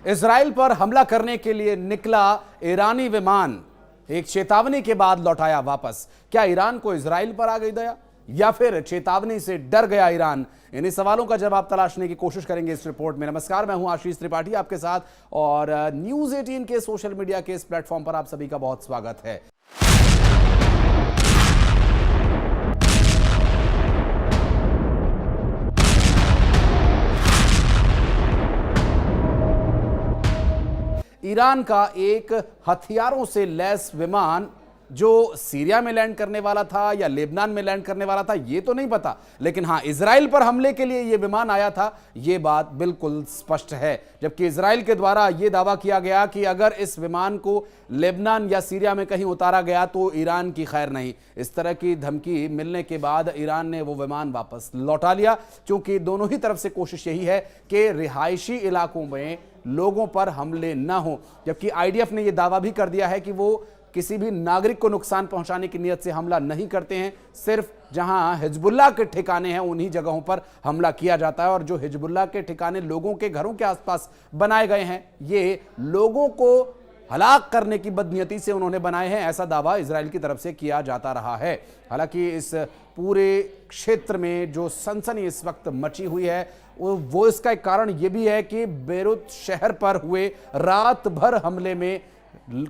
Israel पर हमला करने के लिए निकला ईरानी विमान एक चेतावनी के बाद लौटाया वापस। क्या ईरान को इजराइल पर आ गई दया या फिर चेतावनी से डर गया ईरान? इन्हीं सवालों का जवाब तलाशने की कोशिश करेंगे इस रिपोर्ट में। नमस्कार, मैं हूं आशीष त्रिपाठी आपके साथ और न्यूज 18 के सोशल मीडिया के इस प्लेटफॉर्म पर आप सभी का बहुत स्वागत है। ईरान का एक हथियारों से लैस विमान जो सीरिया में लैंड करने वाला था या लेबनान में लैंड करने वाला था ये तो नहीं पता, लेकिन हां इजराइल पर हमले के लिए यह विमान आया था, यह बात बिल्कुल स्पष्ट है। जबकि इजराइल के द्वारा यह दावा किया गया कि अगर इस विमान को लेबनान या सीरिया में कहीं उतारा गया तो ईरान की खैर नहीं। इस तरह की धमकी मिलने के बाद ईरान ने वो विमान वापस लौटा लिया, क्योंकि दोनों ही तरफ से कोशिश यही है कि रिहायशी इलाकों में लोगों पर हमले न हो। जबकि आईडीएफ ने यह दावा भी कर दिया है कि वो किसी भी नागरिक को नुकसान पहुंचाने की नीयत से हमला नहीं करते हैं, सिर्फ जहां हिजबुल्लाह के ठिकाने हैं उन्हीं जगहों पर हमला किया जाता है। और जो हिजबुल्लाह के ठिकाने लोगों के घरों के आसपास बनाए गए हैं, ये लोगों को हलाक करने की बदनीयती से उन्होंने बनाए हैं, ऐसा दावा इजराइल की तरफ से किया जाता रहा है। हालांकि इस पूरे क्षेत्र में जो सनसनी इस वक्त मची हुई है वो इसका एक कारण यह भी है कि बेरूत शहर पर हुए रात भर हमले में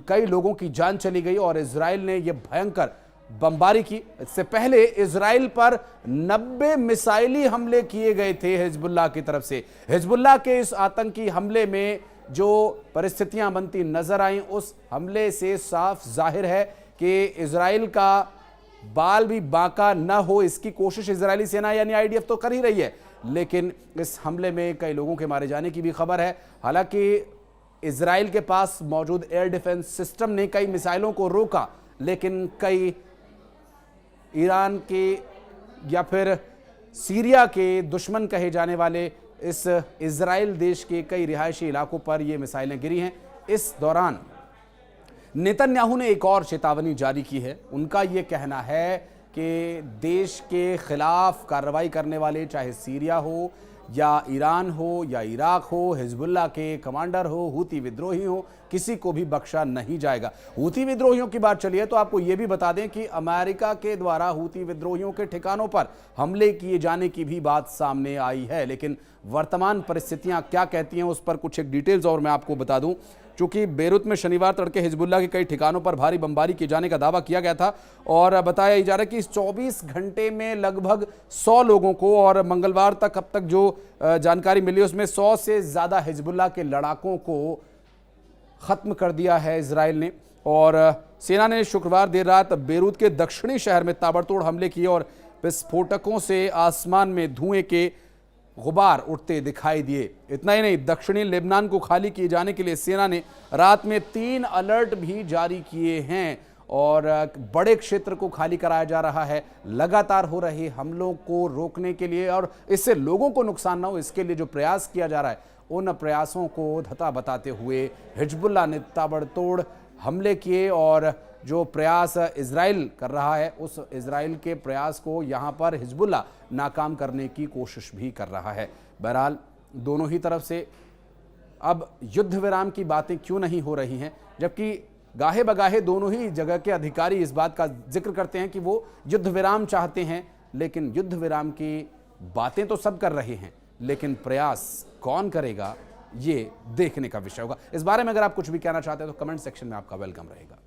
कई लोगों की जान चली गई और इजराइल ने यह भयंकर बमबारी की। इससे पहले इजराइल पर 90 मिसाइली हमले किए गए थे हिजबुल्लाह की तरफ से। हिजबुल्लाह के इस आतंकी हमले में जो परिस्थितियां बनती नजर आईं, उस हमले से साफ जाहिर है कि इजराइल का बाल भी बांका न हो, इसकी कोशिश इजरायली सेना यानी आईडीएफ तो कर ही रही है, लेकिन इस हमले में कई लोगों के मारे जाने की भी खबर है। हालांकि इजराइल के पास मौजूद एयर डिफेंस सिस्टम ने कई मिसाइलों को रोका, लेकिन कई ईरान के या फिर सीरिया के दुश्मन कहे जाने वाले इस इजराइल देश के कई रिहायशी इलाकों पर ये मिसाइलें गिरी हैं। इस दौरान नेतन्याहू ने एक और चेतावनी जारी की है। उनका यह कहना है कि देश के खिलाफ कार्रवाई करने वाले, चाहे सीरिया हो या ईरान हो या इराक हो, हिजबुल्लाह के कमांडर हो, हूती विद्रोही हो, किसी को भी बख्शा नहीं जाएगा। हूती विद्रोहियों की बात चली है तो आपको यह भी बता दें कि अमेरिका के द्वारा हूती विद्रोहियों के ठिकानों पर हमले किए जाने की भी बात सामने आई है। लेकिन वर्तमान परिस्थितियां क्या कहती हैं उस पर कुछ एक डिटेल्स और मैं आपको बता दूं। चूंकि बेरूत में शनिवार तड़के हिजबुल्लाह के कई ठिकानों पर भारी बमबारी किए जाने का दावा किया गया था और बताया जा रहा है कि इस 24 घंटे में लगभग 100 लोगों को, और मंगलवार तक अब तक जो जानकारी मिली उसमें 100 से ज़्यादा हिजबुल्लाह के लड़ाकों को ख़त्म कर दिया है इजराइल ने। और सेना ने शुक्रवार देर रात बेरूत के दक्षिणी शहर में ताबड़तोड़ हमले किए और विस्फोटकों से आसमान में धुएं के गुबार उठते दिखाई दिए। इतना ही नहीं, दक्षिणी लेबनान को खाली किए जाने के लिए सेना ने रात में 3 अलर्ट भी जारी किए हैं और बड़े क्षेत्र को खाली कराया जा रहा है। लगातार हो रहे हमलों को रोकने के लिए और इससे लोगों को नुकसान ना हो, इसके लिए जो प्रयास किया जा रहा है, उन प्रयासों को धता बताते हुए हिजबुल्लाह ने ताबड़तोड़ हमले किए और जो प्रयास इजराइल कर रहा है उस इजराइल के प्रयास को यहां पर हिजबुल्लाह नाकाम करने की कोशिश भी कर रहा है। बहरहाल दोनों ही तरफ से अब युद्ध विराम की बातें क्यों नहीं हो रही हैं, जबकि गाहे बगाहे दोनों ही जगह के अधिकारी इस बात का जिक्र करते हैं कि वो युद्ध विराम चाहते हैं, लेकिन युद्ध विराम की बातें तो सब कर रहे हैं, लेकिन प्रयास कौन करेगा ये देखने का विषय होगा। इस बारे में अगर आप कुछ भी कहना चाहते हैं तो कमेंट सेक्शन में आपका वेलकम रहेगा।